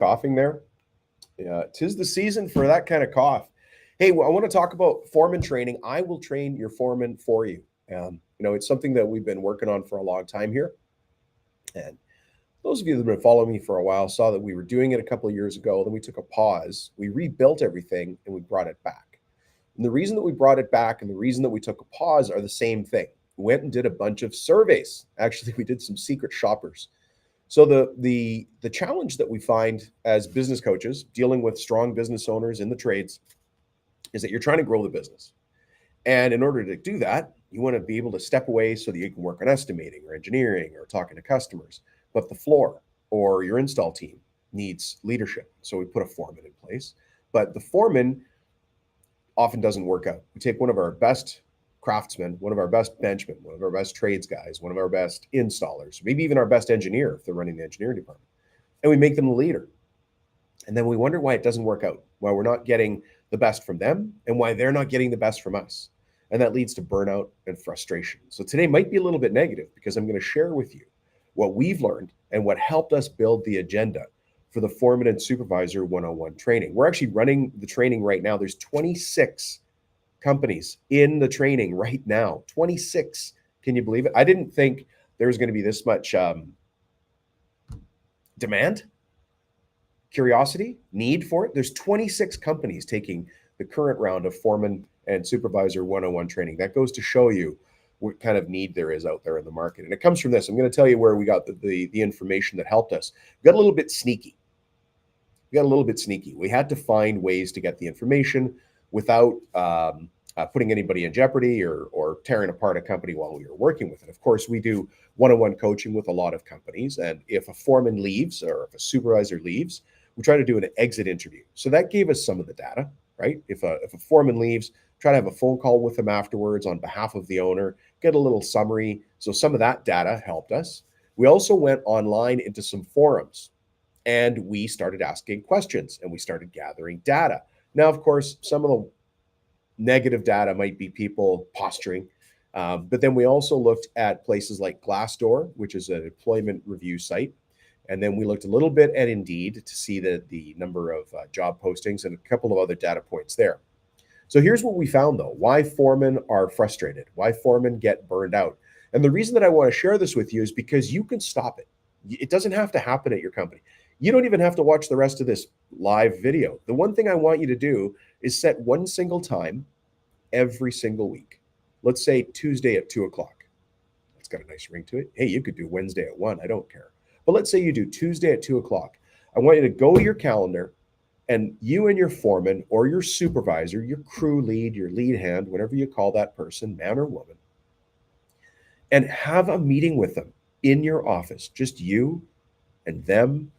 Coughing there. Yeah, 'tis the season for that kind of cough. Hey, well, I want to talk about foreman training. I will train your foreman for you. It's something that we've been working on for a long time here. And those of you that have been following me for a while saw that we were doing it a couple of years ago. Then we took a pause. We rebuilt everything and we brought it back. And the reason that we brought it back and the reason that we took a pause are the same thing. We went and did a bunch of surveys. Actually, we did some secret shoppers. So the challenge that we find as business coaches dealing with strong business owners in the trades is that you're trying to grow the business. And in order to do that, you want to be able to step away so that you can work on estimating or engineering or talking to customers. But the floor or your install team needs leadership. So we put a foreman in place. But the foreman often doesn't work out. We take one of our best craftsmen, one of our best benchmen, one of our best trades guys, one of our best installers, maybe even our best engineer if they're running the engineering department, and we make them the leader. And then we wonder why it doesn't work out, why we're not getting the best from them and why they're not getting the best from us. And that leads to burnout and frustration. So today might be a little bit negative because I'm going to share with you what we've learned and what helped us build the agenda for the Foreman and Supervisor 101 training. We're actually running the training right now. There's 26 companies in the training right now. 26. Can you believe it? I didn't think there was going to be this much demand, curiosity, need for it. There's 26 companies taking the current round of Foreman and Supervisor 101 training. That goes to show you what kind of need there is out there in the market. And it comes from this. I'm going to tell you where we got the information that helped us. We got a little bit sneaky. We had to find ways to get the information without putting anybody in jeopardy or tearing apart a company while we were working with it. Of course, we do one-on-one coaching with a lot of companies. And if a foreman leaves or if a supervisor leaves, we try to do an exit interview. So that gave us some of the data, right? If a foreman leaves, try to have a phone call with them afterwards on behalf of the owner, get a little summary. So some of that data helped us. We also went online into some forums and we started asking questions and we started gathering data. Now, of course, some of the negative data might be people posturing. But then we also looked at places like Glassdoor, which is an employment review site. And then we looked a little bit at Indeed to see the number of job postings and a couple of other data points there. So here's what we found, though, why foremen are frustrated, why foremen get burned out. And the reason that I want to share this with you is because you can stop it. It doesn't have to happen at your company. You don't even have to watch the rest of this live video. The one thing I want you to do is set one single time every single week. Let's say Tuesday at 2 o'clock. That's got a nice ring to it. Hey, you could do Wednesday at 1. I don't care. But let's say you do Tuesday at 2 o'clock. I want you to go to your calendar and you and your foreman or your supervisor, your crew lead, your lead hand, whatever you call that person, man or woman, and have a meeting with them in your office, just you and them,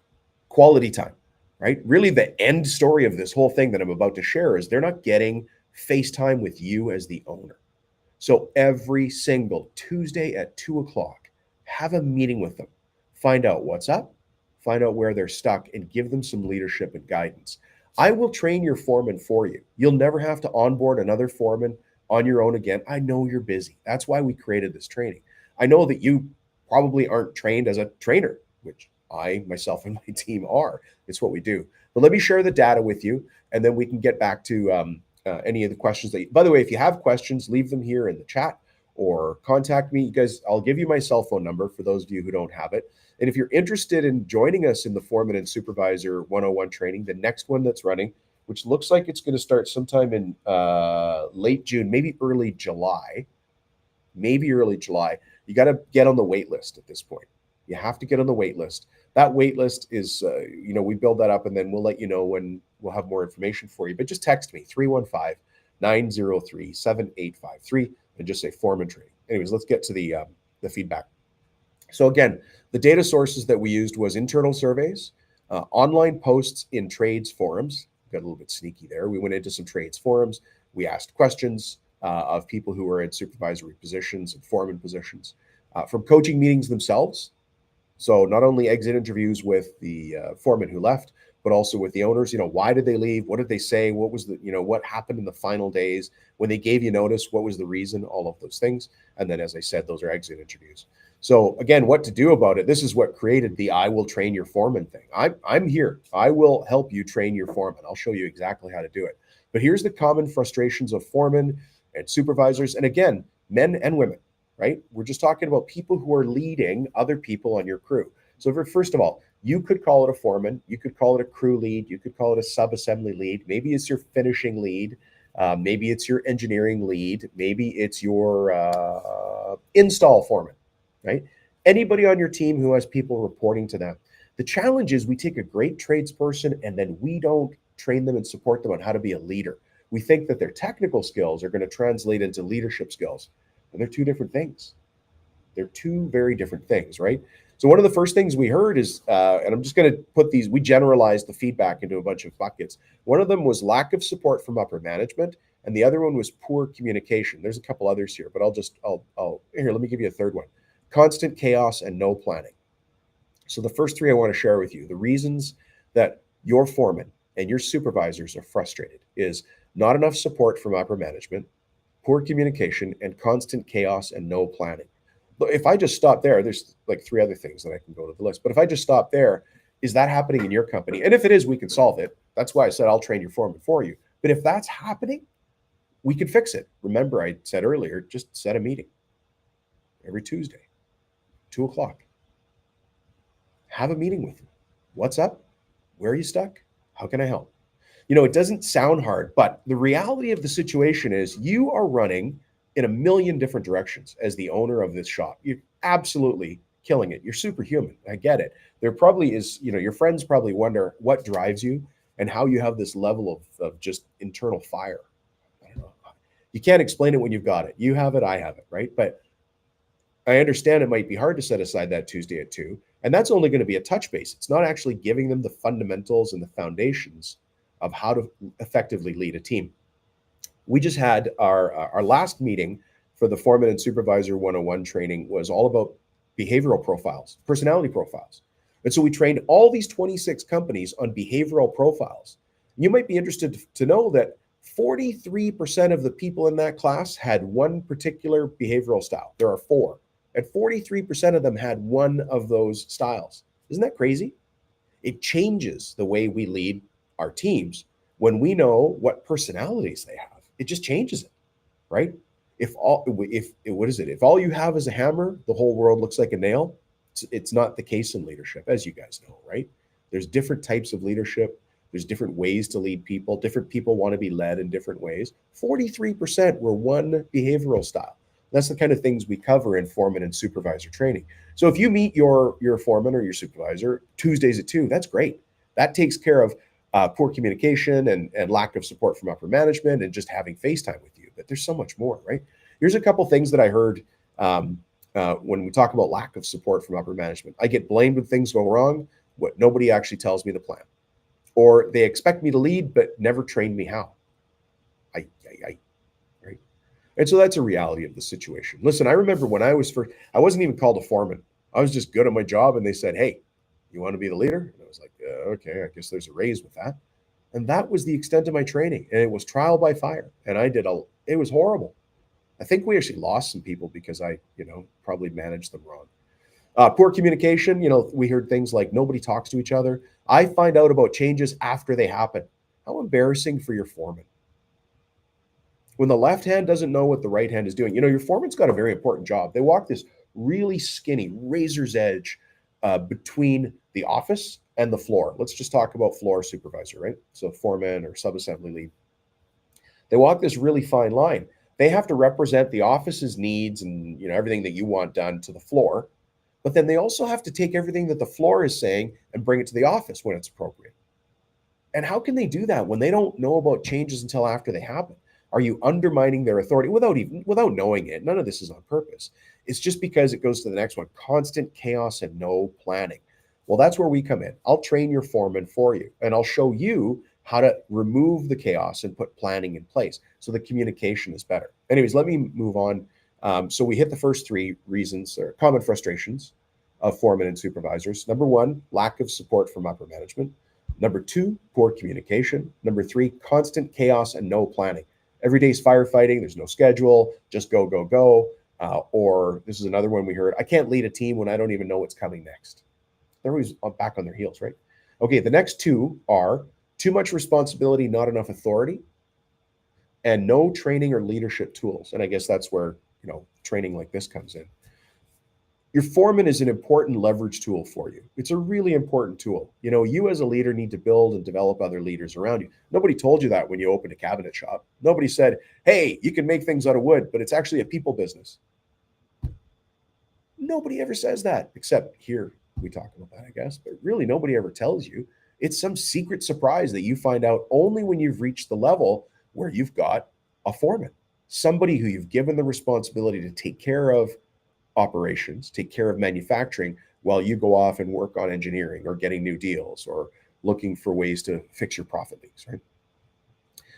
quality time, right? Really the end story of this whole thing that I'm about to share is they're not getting FaceTime with you as the owner. So every single Tuesday at 2 o'clock, have a meeting with them, find out what's up, find out where they're stuck, and give them some leadership and guidance. I will train your foreman for you. You'll never have to onboard another foreman on your own again. I know you're busy. That's why we created this training. I know that you probably aren't trained as a trainer, which I, myself, and my team are. It's what we do. But let me share the data with you, and then we can get back to any of the questions that by the way, if you have questions, leave them here in the chat or contact me. You guys, I'll give you my cell phone number for those of you who don't have it. And if you're interested in joining us in the Foreman and Supervisor 101 training, the next one that's running, which looks like it's going to start sometime in late June, maybe early July, you got to get on the wait list at this point. You have to get on the wait list. That wait list is, we build that up and then we'll let you know when we'll have more information for you. But just text me, 315-903-7853, and just say Foreman training. Anyways, let's get to the feedback. So again, the data sources that we used was internal surveys, online posts in trades forums. Got a little bit sneaky there. We went into some trades forums. We asked questions of people who were in supervisory positions and foreman positions, from coaching meetings themselves. So not only exit interviews with the foreman who left, but also with the owners. Why did they leave? What did they say? What was what happened in the final days when they gave you notice? What was the reason? All of those things. And then, as I said, those are exit interviews. So again, what to do about it? This is what created the "I will train your foreman" thing. I'm here. I will help you train your foreman. I'll show you exactly how to do it. But here's the common frustrations of foremen and supervisors, and again, men and women. Right? We're just talking about people who are leading other people on your crew. So first of all, you could call it a foreman, you could call it a crew lead, you could call it a sub-assembly lead. Maybe it's your finishing lead. Maybe it's your engineering lead. Maybe it's your install foreman, right? Anybody on your team who has people reporting to them. The challenge is we take a great tradesperson and then we don't train them and support them on how to be a leader. We think that their technical skills are going to translate into leadership skills. And they're two different things. They're two very different things, right? So one of the first things we heard is, and I'm just going to put these, we generalized the feedback into a bunch of buckets. One of them was lack of support from upper management, and the other one was poor communication. There's a couple others here, but here, let me give you a third one. Constant chaos and no planning. So the first three I want to share with you, the reasons that your foreman and your supervisors are frustrated is not enough support from upper management, poor communication, and constant chaos and no planning. If I just stop there, there's like three other things that I can go to the list. But if I just stop there, is that happening in your company? And if it is, we can solve it. That's why I said I'll train your foreman for you. But if that's happening, we can fix it. Remember, I said earlier, just set a meeting every Tuesday, 2:00. Have a meeting with them. What's up? Where are you stuck? How can I help? It doesn't sound hard, but the reality of the situation is you are running in a million different directions as the owner of this shop. You're absolutely killing it. You're superhuman. I get it. There probably is, your friends probably wonder what drives you and how you have this level of just internal fire. I don't know. You can't explain it when you've got it. You have it, I have it, right? But I understand it might be hard to set aside that Tuesday at 2, and that's only going to be a touch base. It's not actually giving them the fundamentals and the foundations of how to effectively lead a team. We just had our last meeting for the Foreman and Supervisor 101 training was all about behavioral profiles, personality profiles. And so we trained all these 26 companies on behavioral profiles. You might be interested to know that 43% of the people in that class had one particular behavioral style. There are 4, and 43% of them had one of those styles. Isn't that crazy? It changes the way we lead our teams when we know what personalities they have. It just changes it, right? If all you have is a hammer, the whole world looks like a nail. It's not the case in leadership, as you guys know, right? There's different types of leadership. There's different ways to lead people. Different people want to be led in different ways. 43% were one behavioral style. That's the kind of things we cover in foreman and supervisor training. So if you meet your foreman or your supervisor Tuesdays at 2, that's great. That takes care of poor communication and lack of support from upper management and just having FaceTime with you. But there's so much more, right? Here's a couple things that I heard when we talk about lack of support from upper management. I get blamed when things go wrong. What nobody actually tells me the plan. Or they expect me to lead, but never train me how. Right? And so that's a reality of the situation. Listen, I remember when I was first, I wasn't even called a foreman. I was just good at my job, and they said, "Hey, you want to be the leader?" And I was like, "Okay, I guess there's a raise with that." And that was the extent of my training, and it was trial by fire. And it was horrible. I think we actually lost some people because I, probably managed them wrong. Poor communication. We heard things like nobody talks to each other. I find out about changes after they happen. How embarrassing for your foreman. When the left hand doesn't know what the right hand is doing. Your foreman's got a very important job. They walk this really skinny razor's edge between the office and the floor. Let's just talk about floor supervisor, right? So foreman or sub-assembly lead. They walk this really fine line. They have to represent the office's needs and everything that you want done to the floor. But then they also have to take everything that the floor is saying and bring it to the office when it's appropriate. And how can they do that when they don't know about changes until after they happen? Are you undermining their authority without knowing it? None of this is on purpose. It's just because it goes to the next one. Constant chaos and no planning. Well, that's where we come in. I'll train your foreman for you, and I'll show you how to remove the chaos and put planning in place so the communication is better. Anyways, let me move on. So we hit the first 3 reasons or common frustrations of foremen and supervisors. Number 1, lack of support from upper management. Number two, poor communication. Number three, constant chaos and no planning. Every day's firefighting. There's no schedule. Just go, go, go. Or this is another one we heard. I can't lead a team when I don't even know what's coming next. They're always back on their heels, right? Okay, the next two are too much responsibility, not enough authority, and no training or leadership tools. And I guess that's where, training like this comes in. Your foreman is an important leverage tool for you. It's a really important tool. You as a leader need to build and develop other leaders around you. Nobody told you that when you opened a cabinet shop. Nobody said, hey, you can make things out of wood, but it's actually a people business. Nobody ever says that, except here we talk about that, I guess. But really, nobody ever tells you. It's some secret surprise that you find out only when you've reached the level where you've got a foreman, somebody who you've given the responsibility to take care of operations, take care of manufacturing while you go off and work on engineering or getting new deals or looking for ways to fix your profit leaks, right?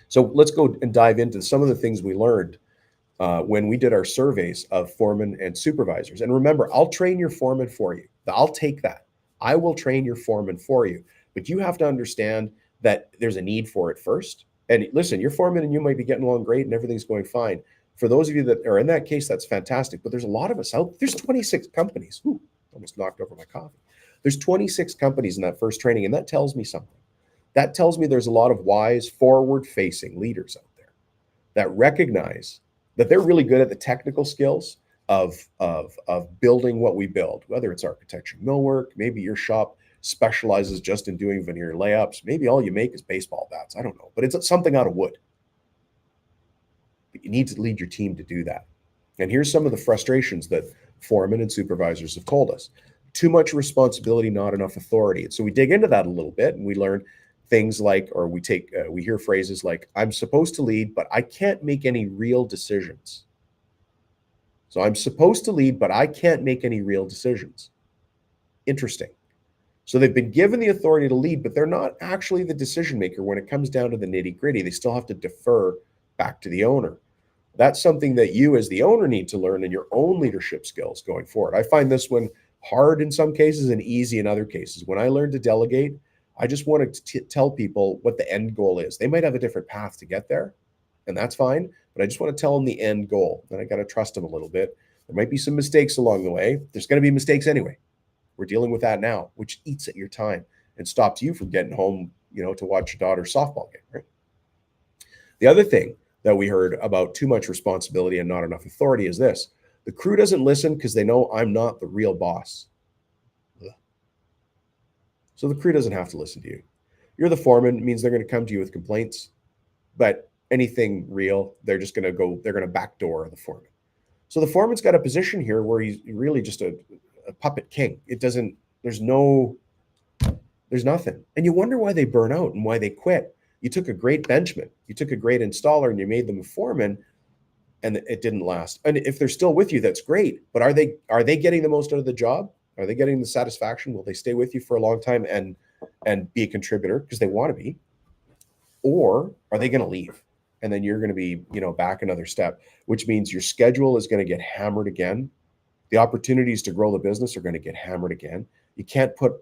So let's go and dive into some of the things we learned when we did our surveys of foremen and supervisors. And remember, I'll train your foreman for you. I'll take that. I will train your foreman for you. But you have to understand that there's a need for it first. And listen, your foreman and you might be getting along great and everything's going fine. For those of you that are in that case, that's fantastic. But there's a lot of us out. There's 26 companies. Ooh, almost knocked over my coffee. There's 26 companies in that first training, and that tells me something. That tells me there's a lot of wise, forward-facing leaders out there that recognize that they're really good at the technical skills of building what we build, whether it's architecture, millwork, maybe your shop specializes just in doing veneer layups. Maybe all you make is baseball bats. I don't know, but it's something out of wood. But you need to lead your team to do that. And here's some of the frustrations that foremen and supervisors have told us. Too much responsibility, not enough authority. And so we dig into that a little bit and we learn things like, or we hear phrases like, I'm supposed to lead, but I can't make any real decisions. So I'm supposed to lead, but I can't make any real decisions. Interesting. So they've been given the authority to lead, but they're not actually the decision maker when it comes down to the nitty gritty. They still have to defer back to the owner. That's something that you as the owner need to learn in your own leadership skills going forward. I find this one hard in some cases and easy in other cases. When I learned to delegate, I just want to tell people what the end goal is. They might have a different path to get there, and that's fine, but I just want to tell them the end goal. And I got to trust them a little bit. There might be some mistakes along the way. There's going to be mistakes anyway. We're dealing with that now, which eats at your time and stops you from getting home, to watch your daughter's softball game, right? The other thing that we heard about too much responsibility and not enough authority is this. The crew doesn't listen because they know I'm not the real boss. So the crew doesn't have to listen to you. You're the foreman. It means they're going to come to you with complaints, but anything real, they're going to backdoor the foreman. So the foreman's got a position here where he's really just a puppet king. There's nothing. And you wonder why they burn out and why they quit. You took a great benchman, you took a great installer, and you made them a foreman, and it didn't last. And if they're still with you, that's great. But are they getting the most out of the job? Are they getting the satisfaction? Will they stay with you for a long time and be a contributor because they want to be? Or are they going to leave? And then you're going to be, back another step, which means your schedule is going to get hammered again. The opportunities to grow the business are going to get hammered again. You can't put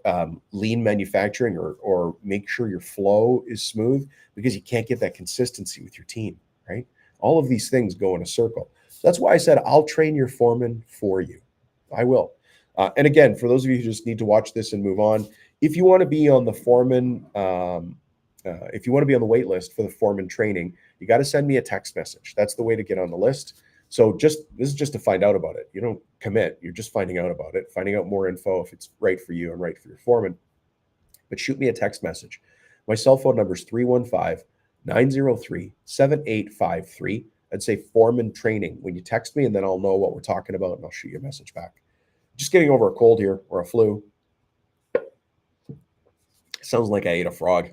lean manufacturing or make sure your flow is smooth because you can't get that consistency with your team, right? All of these things go in a circle. That's why I said I'll train your foreman for you. I will. And again, for those of you who just need to watch this and move on, if you want to be on the foreman, if you want to be on the wait list for the foreman training, you got to send me a text message. That's the way to get on the list. So this is just to find out about it. You don't commit. You're just finding out about it, finding out more info if it's right for you and right for your foreman. But shoot me a text message. My cell phone number is 315-903-7853. I'd say foreman training when you text me, and then I'll know what we're talking about, and I'll shoot you a message back. Just getting over a cold here or a flu. Sounds like I ate a frog.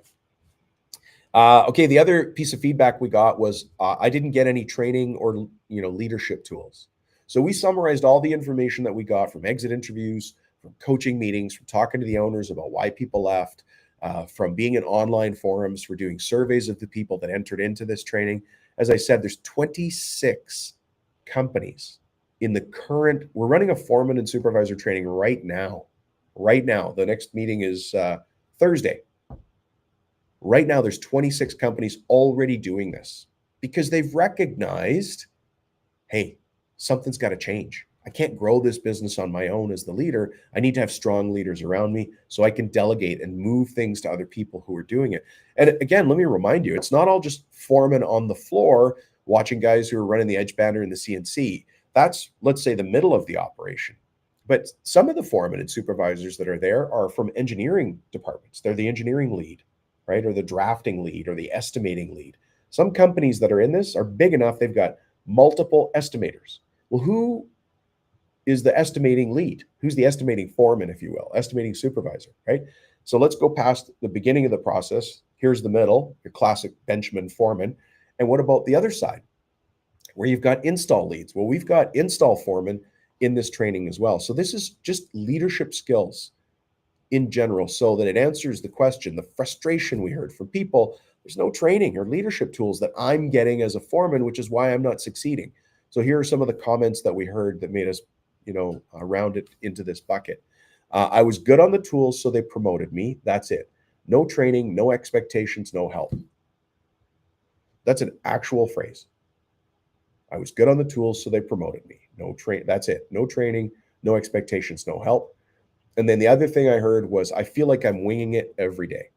Okay, the other piece of feedback we got was I didn't get any training or leadership tools. So we summarized all the information that we got from exit interviews, from coaching meetings, from talking to the owners about why people left, from being in online forums, for doing surveys of the people that entered into this training. As I said, there's 26 companies in the current. We're running a foreman and supervisor training right now. Right now, the next meeting is Thursday. Right now, there's 26 companies already doing this because they've recognized, hey, something's got to change. I can't grow this business on my own as the leader. I need to have strong leaders around me so I can delegate and move things to other people who are doing it. And again, let me remind you, it's not all just foremen on the floor watching guys who are running the edge bander and the CNC. That's, let's say, the middle of the operation. But some of the foremen and supervisors that are there are from engineering departments. They're the engineering lead, right? Or the drafting lead or the estimating lead. Some companies that are in this are big enough, they've got multiple estimators. Well, who is the estimating lead? Who's the estimating foreman, if you will, estimating supervisor, right? So let's go past the beginning of the process. Here's the middle, your classic benchman foreman. And what about the other side, where you've got install leads? Well, we've got install foremen in this training as well. So this is just leadership skills in general, so that it answers the question, the frustration we heard from people. There's no training or leadership tools that I'm getting as a foreman, which is why I'm not succeeding. So here are some of the comments that we heard that made us, round it into this bucket. I was good on the tools, so they promoted me. That's it. No training, no expectations, no help. That's an actual phrase. I was good on the tools, so they promoted me. That's it. No training, no expectations, no help. And then the other thing I heard was, I feel like I'm winging it every day.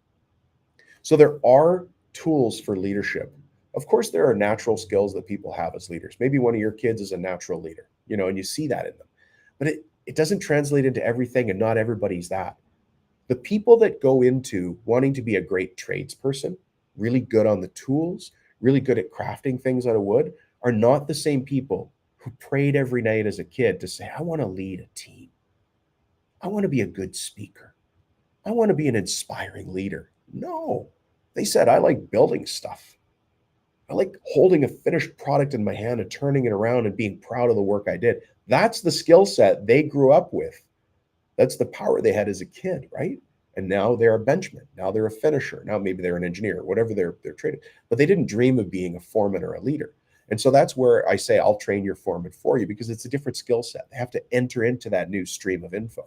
So there are tools for leadership. Of course, there are natural skills that people have as leaders. Maybe one of your kids is a natural leader, and you see that in them. But it doesn't translate into everything, and not everybody's that. The people that go into wanting to be a great tradesperson, really good on the tools, really good at crafting things out of wood, are not the same people who prayed every night as a kid to say, I want to lead a team. I want to be a good speaker. I want to be an inspiring leader. No, they said, I like building stuff. I like holding a finished product in my hand and turning it around and being proud of the work I did. That's the skill set they grew up with. That's the power they had as a kid, right? And now they're a benchman. Now they're a finisher. Now maybe they're an engineer, whatever they're trading. But they didn't dream of being a foreman or a leader. And so that's where I say, I'll train your foreman for you, because it's a different skill set. They have to enter into that new stream of info.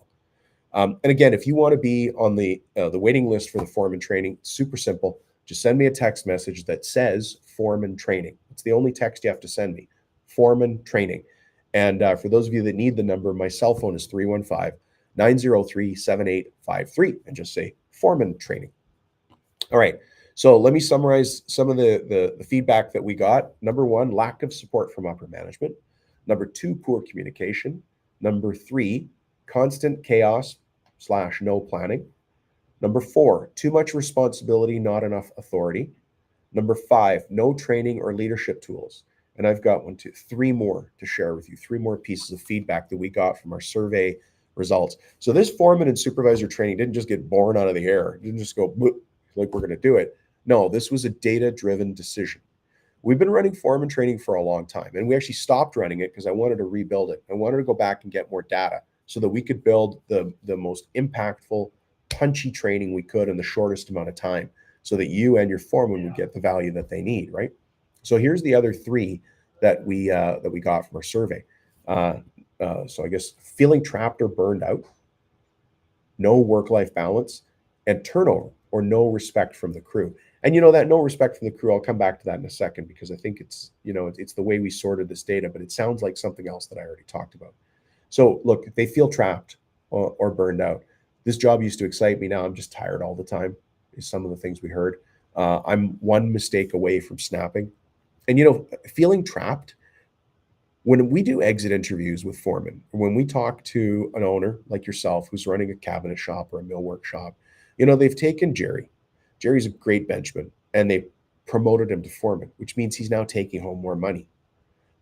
And again, if you want to be on the waiting list for the foreman training, super simple. Just send me a text message that says foreman training. It's the only text you have to send me, foreman training. And for those of you that need the number, my cell phone is 315-903-7853, and just say foreman training. All right. So let me summarize some of the feedback that we got. Number one, lack of support from upper management. Number two, poor communication. Number three, constant chaos / no planning. Number four, too much responsibility, not enough authority. Number five, no training or leadership tools. And I've got three more to share with you, three more pieces of feedback that we got from our survey results. So this foreman and supervisor training didn't just get born out of the air. It didn't just go like we're going to do it. No, this was a data-driven decision. We've been running foreman training for a long time, and we actually stopped running it because I wanted to rebuild it. I wanted to go back and get more data so that we could build the most impactful, punchy training we could in the shortest amount of time, so that you and your foreman would get the value that they need, right? So here's the other three that we got from our survey. So I guess feeling trapped or burned out, no work-life balance, and turnover or no respect from the crew. And that no respect from the crew, I'll come back to that in a second, because I think it's the way we sorted this data, but it sounds like something else that I already talked about. So look, if they feel trapped or burned out, this job used to excite me. Now I'm just tired all the time, is some of the things we heard. I'm one mistake away from snapping. And feeling trapped, when we do exit interviews with foremen, when we talk to an owner like yourself who's running a cabinet shop or a millwork shop, they've taken Jerry. Jerry's a great benchman, and they promoted him to foreman, which means he's now taking home more money.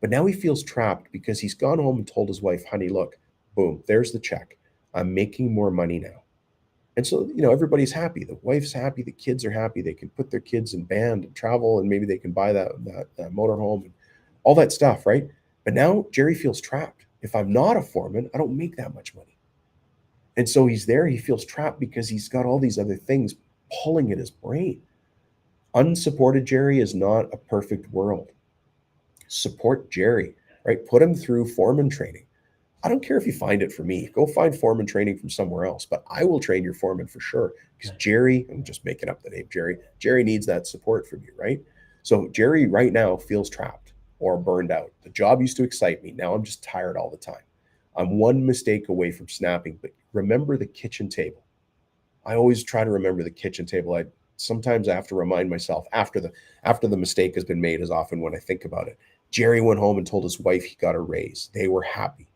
But now he feels trapped because he's gone home and told his wife, honey, look, boom, there's the check. I'm making more money now. And so, everybody's happy. The wife's happy. The kids are happy. They can put their kids in band and travel, and maybe they can buy that motorhome and all that stuff, right? But now Jerry feels trapped. If I'm not a foreman, I don't make that much money. And so he's there. He feels trapped because he's got all these other things pulling at his brain. Unsupported Jerry is not a perfect world. Support Jerry, right? Put him through foreman training. I don't care if you find it for me. Go find foreman training from somewhere else, but I will train your foreman for sure. Because Jerry, I'm just making up the name Jerry needs that support from you, right? So Jerry right now feels trapped or burned out. The job used to excite me. Now I'm just tired all the time. I'm one mistake away from snapping, but remember the kitchen table. I always try to remember the kitchen table. Sometimes I have to remind myself after the mistake has been made, is often when I think about it. Jerry went home and told his wife he got a raise. They were happy.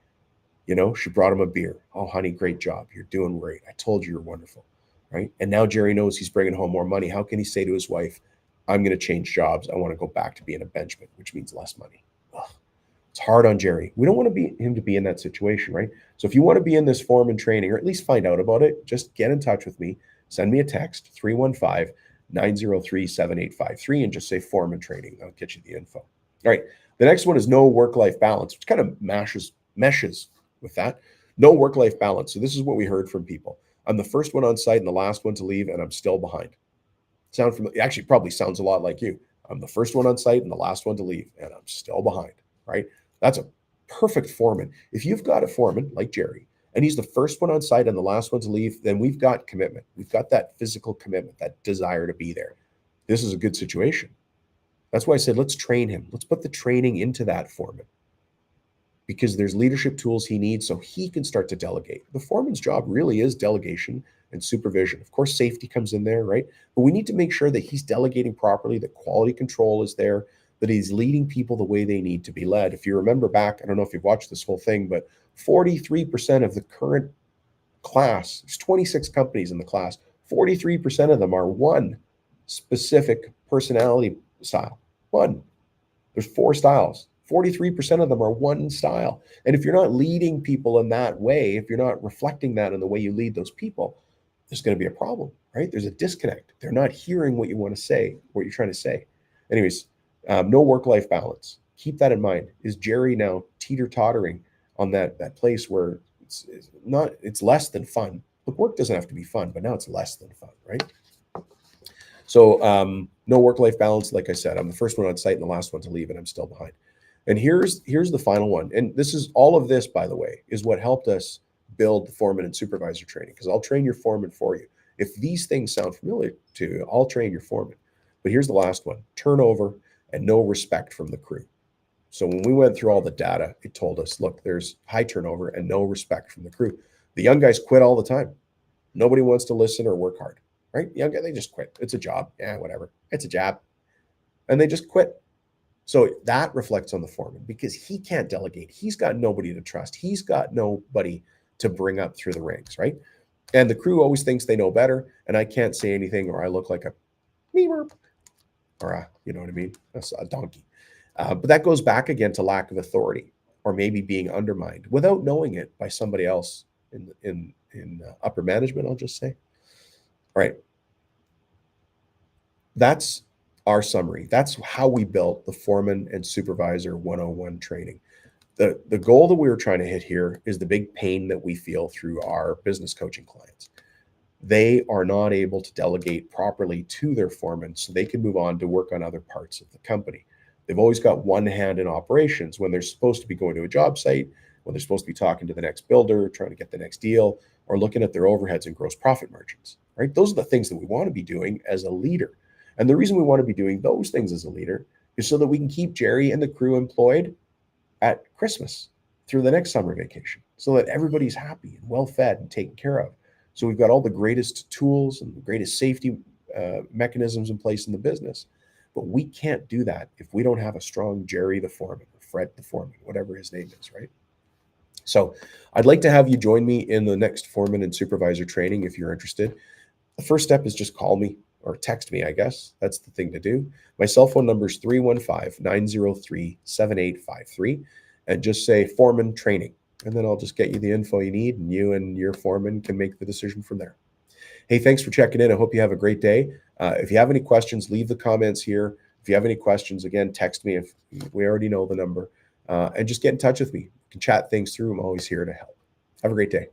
She brought him a beer. Oh, honey, great job. You're doing great. I told you you're wonderful. Right. And now Jerry knows he's bringing home more money. How can he say to his wife, I'm going to change jobs. I want to go back to being a benchman, which means less money. Ugh. It's hard on Jerry. We don't want him to be in that situation, right? So if you want to be in this foreman training, or at least find out about it, just get in touch with me. Send me a text, 315-903-7853, and just say foreman training. I'll get you the info. All right. The next one is no work-life balance, which kind of meshes with that. No work-life balance. So this is what we heard from people. I'm the first one on site and the last one to leave, and I'm still behind. Actually, probably sounds a lot like you. I'm the first one on site and the last one to leave, and I'm still behind, right? That's a perfect foreman. If you've got a foreman like Jerry, and he's the first one on site and the last one to leave, then we've got commitment. We've got that physical commitment, that desire to be there. This is a good situation. That's why I said, let's train him. Let's put the training into that foreman, because there's leadership tools he needs so he can start to delegate. The foreman's job really is delegation and supervision. Of course, safety comes in there, right? But we need to make sure that he's delegating properly, that quality control is there, that he's leading people the way they need to be led. If you remember back, I don't know if you've watched this whole thing, but 43% of the current class, there's 26 companies in the class, 43% of them are one specific personality style. One. There's 4 styles. 43% of them are one style. And if you're not leading people in that way, if you're not reflecting that in the way you lead those people, there's going to be a problem, right? There's a disconnect. They're not hearing what you want to say, what you're trying to say. Anyways, no work-life balance. Keep that in mind. Is Jerry now teeter-tottering on that place where it's less than fun? Look, work doesn't have to be fun, but now it's less than fun, right? So no work-life balance. Like I said, I'm the first one on site and the last one to leave, and I'm still behind. And here's the final one. And this is all of this, by the way, is what helped us build the foreman and supervisor training, because I'll train your foreman for you. If these things sound familiar to you, I'll train your foreman. But here's the last one: turnover and no respect from the crew. So when we went through all the data, it told us, look, there's high turnover and no respect from the crew. The young guys quit all the time. Nobody wants to listen or work hard, right? Young guys, they just quit. It's a job. Yeah, whatever. It's a job. And they just quit. So that reflects on the foreman, because he can't delegate. He's got nobody to trust. He's got nobody to bring up through the ranks, right? And the crew always thinks they know better, and I can't say anything, or I look like a meemer, or you know what I mean? That's a donkey. But that goes back again to lack of authority, or maybe being undermined without knowing it by somebody else in upper management, I'll just say. All right. That's our summary. That's how we built the Foreman and Supervisor 101 training. The goal that we were trying to hit here is the big pain that we feel through our business coaching clients. They are not able to delegate properly to their foreman so they can move on to work on other parts of the company. They've always got one hand in operations when they're supposed to be going to a job site, when they're supposed to be talking to the next builder, trying to get the next deal, or looking at their overheads and gross profit margins, right? Those are the things that we want to be doing as a leader. And the reason we want to be doing those things as a leader is so that we can keep Jerry and the crew employed at Christmas through the next summer vacation, so that everybody's happy and well fed and taken care of. So we've got all the greatest tools and the greatest safety mechanisms in place in the business. But we can't do that if we don't have a strong Jerry the foreman, or Fred the foreman, whatever his name is, right? So I'd like to have you join me in the next foreman and supervisor training if you're interested. The first step is just call me or text me, I guess. That's the thing to do. My cell phone number is 315-903-7853, and just say foreman training. And then I'll just get you the info you need, and you and your foreman can make the decision from there. Hey, thanks for checking in. I hope you have a great day. If you have any questions, leave the comments here. If you have any questions, again, text me. If we already know the number, and just get in touch with me. We can chat things through. I'm always here to help. Have a great day.